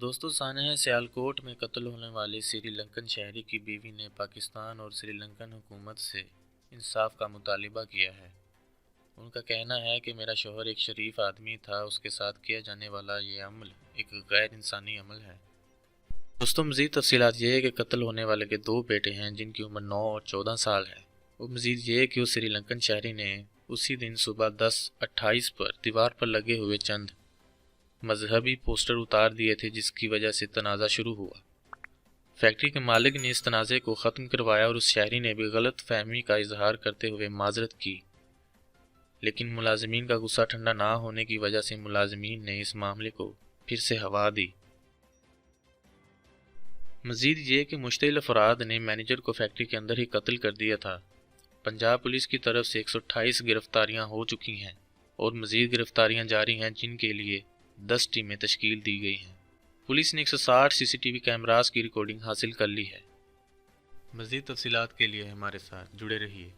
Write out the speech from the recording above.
دوستو سانحہ سیالکوٹ میں قتل ہونے والے سری لنکن شہری کی بیوی نے پاکستان اور سری لنکن حکومت سے انصاف کا مطالبہ کیا ہے۔ ان کا کہنا ہے کہ میرا شوہر ایک شریف آدمی تھا، اس کے ساتھ کیا جانے والا یہ عمل ایک غیر انسانی عمل ہے۔ دوستو مزید تفصیلات یہ ہے کہ قتل ہونے والے کے دو بیٹے ہیں جن کی عمر 9 اور 14 سال ہے، اور مزید یہ کہ اس سری لنکن شہری نے اسی دن صبح 10:28 پر دیوار پر لگے ہوئے چند مذہبی پوسٹر اتار دیے تھے، جس کی وجہ سے تنازع شروع ہوا۔ فیکٹری کے مالک نے اس تنازع کو ختم کروایا اور اس شہری نے بھی غلط فہمی کا اظہار کرتے ہوئے معذرت کی، لیکن ملازمین کا غصہ ٹھنڈا نہ ہونے کی وجہ سے ملازمین نے اس معاملے کو پھر سے ہوا دی۔ مزید یہ کہ مشتعل افراد نے مینیجر کو فیکٹری کے اندر ہی قتل کر دیا تھا۔ پنجاب پولیس کی طرف سے 128 گرفتاریاں ہو چکی ہیں اور مزید گرفتاریاں جاری ہیں، جن کے لیے 10 ٹیمیں تشکیل دی گئی ہیں۔ پولیس نے 160 سی سی ٹی وی کیمراز کی ریکارڈنگ حاصل کر لی ہے۔ مزید تفصیلات کے لیے ہمارے ساتھ جڑے رہیے۔